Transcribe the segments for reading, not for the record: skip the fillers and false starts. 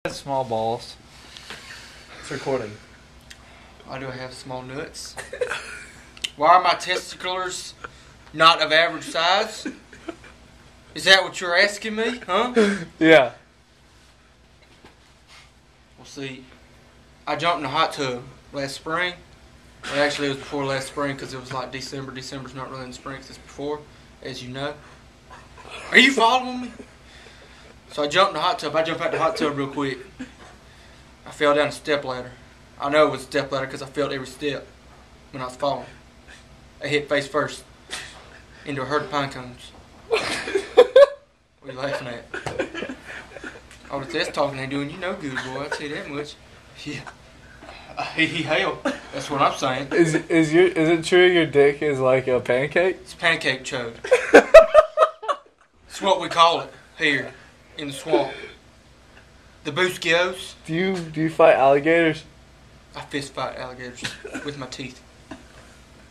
Small balls. It's recording. Why do I have small nuts? Why are my testicles not of average size? Is that what you're asking me, huh? Yeah. Well, see, I jumped in a hot tub last spring. Well, actually, it was before last spring because it was like December. December's not really in the spring 'cause it's before, as you know. Are you following me? So I jumped in the hot tub. I jumped out the hot tub real quick. I fell down a step ladder. I know it was a step ladder because I felt every step when I was falling. I hit face first into a herd of pine cones. What are you laughing at? All the test talking ain't doing you no good, boy. I'll tell you that much. Yeah. Hell, that's what I'm saying. Is it true your dick is like a pancake? It's pancake chode. That's what we call it here in the swamp. The Busquios. Do you fight alligators? I fist fight alligators with my teeth.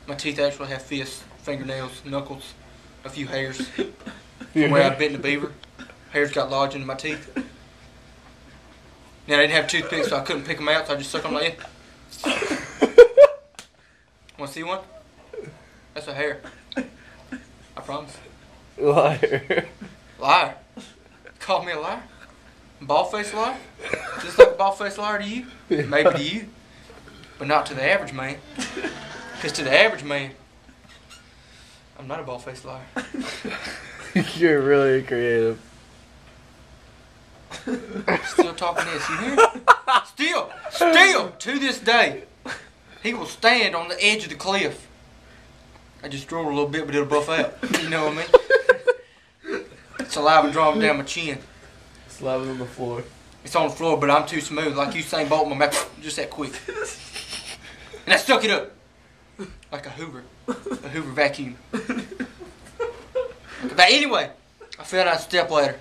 My teeth actually have fists, fingernails, knuckles, a few hairs. From where I bit the beaver, hairs got lodged into my teeth. Now I didn't have toothpicks, so I couldn't pick them out, so I just suck them like that. Want to see one? That's a hair. I promise. Liar. Liar. Call me a liar? Bald-faced liar? Just like a bald-faced liar to you? Maybe to you. But not to the average man. Because to the average man, I'm not a bald-faced liar. You're really creative. Still talking this, you hear? Still, to this day, he will stand on the edge of the cliff. I just drove a little bit, but it'll buff out. You know what I mean? Saliva drawn down my chin. Saliva on the floor. It's on the floor, but I'm too smooth. Like Usain Bolt in my mouth, just that quick. And I stuck it up. Like a Hoover vacuum. But anyway, I fell down a step ladder.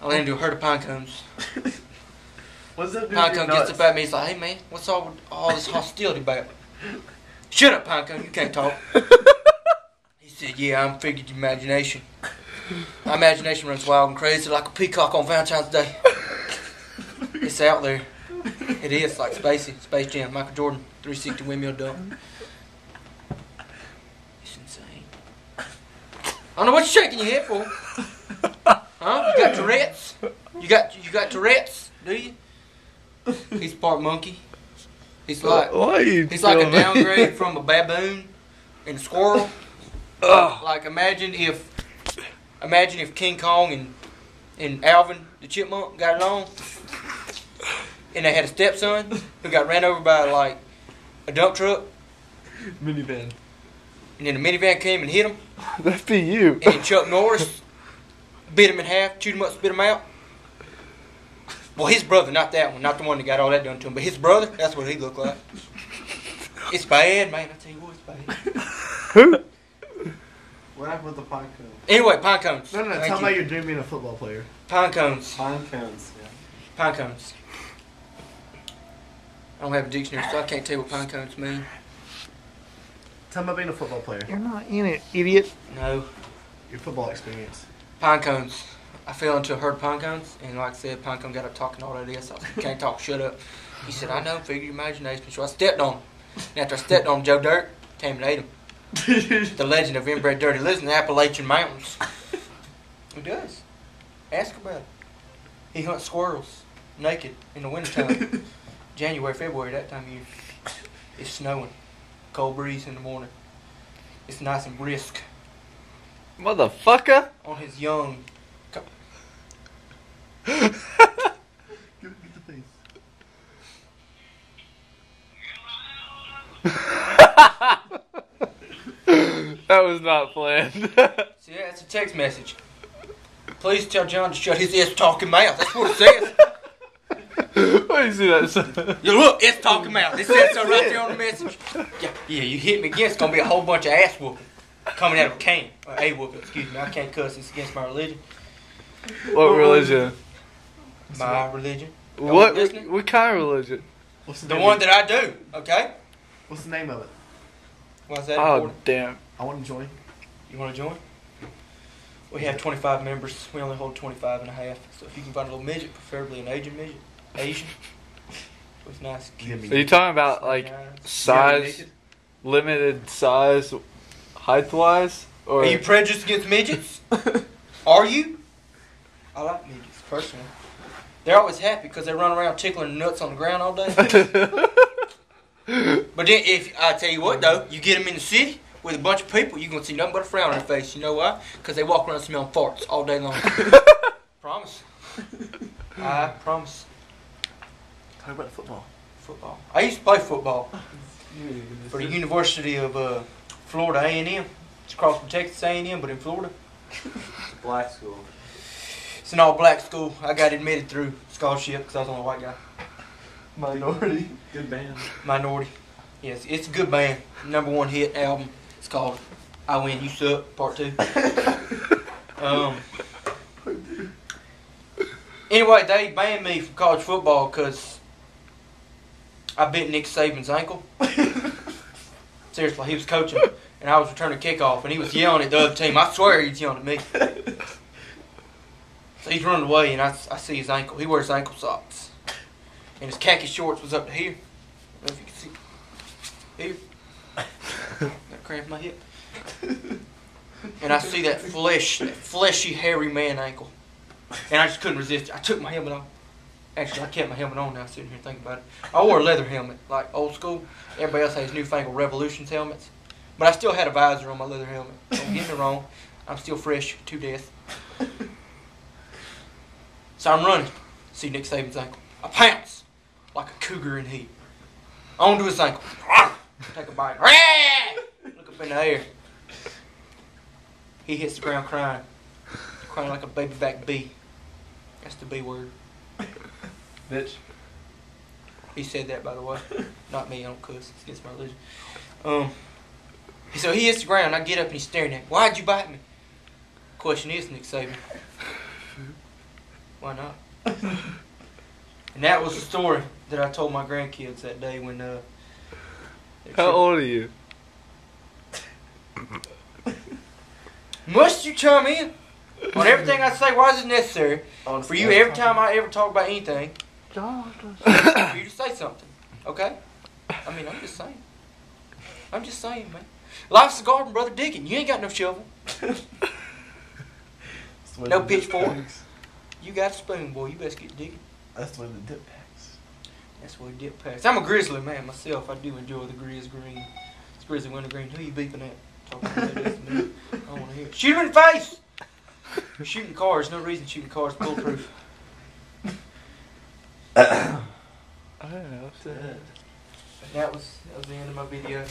I landed into a herd of pine cones. What's that? Pine cone gets up at me. He's like, "Hey man, what's all this hostility about?" "Shut up, pine cone. You can't talk." He said, "Yeah, I'm figured your imagination. My imagination runs wild and crazy like a peacock on Valentine's Day. It's out there. It is like Spacey, Space Jam, Michael Jordan, 360 windmill dunk. It's insane. I don't know what you're shaking your head for. Huh? You got Tourette's? You got Tourette's? Do you?" He's part monkey. He's like a downgrade from a baboon and a squirrel. Like imagine if King Kong and Alvin the chipmunk got along, and they had a stepson who got ran over by like a dump truck, Minivan. and then the minivan came and hit him, That'd be you. and then Chuck Norris bit him in half, chewed him up, spit him out. Well, his brother, not that one, not the one that got all that done to him, but his brother, that's what he looked like. It's bad, man. I tell you what, it's bad. Who? What happened with the pine cone? Anyway, pine cones. No, Thank tell you. me about your dream being a football player. Pine cones. Pine cones, yeah. Pine cones. I don't have a dictionary, so I can't tell you what pine cones mean. Tell me about being a football player. You're not in it, idiot. No. Your football experience. Pine cones. I fell into a herd of pine cones, and like I said, pine cone got up talking all that is. I said, "Can't talk, shut up." He said, "I know, figure your imagination." So I stepped on him. And after I stepped on him, Joe Dirt came and ate him. The legend of inbred dirt. He lives in the Appalachian Mountains. He does. Ask about it. He hunts squirrels naked in the wintertime. January, February, that time of year. It's snowing. Cold breeze in the morning. It's nice and brisk Motherfucker. on his young. Get the face. That was not planned. See, yeah, it's a text message. Please tell John to shut his ass talking mouth. That's what it says. Why do you see that? You look, it's talking mouth. It says so right there on the message. Yeah, you hit me again. It's gonna be a whole bunch of ass whooping coming out of a can. Or a whooping, excuse me. I can't cuss. It's against my religion. What religion? My religion. What kind of religion? What's the The name one of it? that I do. Okay. What's the name of it? Why's that Oh, important? damn. I want to join. You want to join? We have 25 members. We only hold 25 and a half. So if you can find a little midget, preferably an Asian, with nice. Give me- Are you talking about like size, limited size, height wise, or Are you prejudiced against midgets? Are you? I like midgets personally. They're always happy because they run around tickling nuts on the ground all day. But then, if I tell you what though, you get them in the city with a bunch of people, you're gonna see nothing but a frown on their face. You know why? Because they walk around smelling farts all day long. Promise. I promise. Talk about football. Football. I used to play football for the University of Florida A&M. It's across from Texas A&M, but in Florida. black school? It's an all-black school. I got admitted through scholarship because I was the only white guy. Minority. Good band. Minority. Yes, it's a good band. #1 hit album. It's called I Win, You Suck, Part 2. Anyway, they banned me from college football because I bit Nick Saban's ankle. Seriously, he was coaching, and I was returning kickoff, and he was yelling at the other team. I swear he was yelling at me. So he's running away, and I see his ankle. He wears ankle socks. And his khaki shorts was up to here. I don't know if you can see. Here. That cramped my hip. And I see that fleshy, hairy man ankle. And I just couldn't resist it. I took my helmet off. Actually, I kept my helmet on now, sitting here thinking about it. I wore a leather helmet, like old school. Everybody else has newfangled Revolutions helmets. But I still had a visor on my leather helmet. Don't get me wrong. I'm still fresh to death. So I'm running. See Nick Saban's ankle. I pounce like a cougar in heat. Onto his ankle. Take a bite. Look up in the air. He hits the ground crying. Crying like a baby back bee. That's the B word. Bitch. He said that, by the way. Not me, I don't cuss. It's against my religion. So he hits the ground, I get up and he's staring at me. Why'd you bite me? Question is, Nick Saban. Why not? And that was the story that I told my grandkids that day when How old are you? Must you chime in on everything I say? Why is it necessary for you every time I ever talk about anything for you to say something? Okay? I mean, I'm just saying. I'm just saying, man. Life's a garden, brother. Dig it. You ain't got no shovel. No pitchfork. You got a spoon, boy. You best get digging. That's the way the dip packs. That's where dip packs. I'm a grizzly man myself. I do enjoy the Grizz Green. It's Grizzly Wintergreen. Who you beeping at? Talking about that to me. I want to hear it. Shoot him in the face! You're shooting cars. No reason shooting cars. Bulletproof. I don't know. That was the end of my video.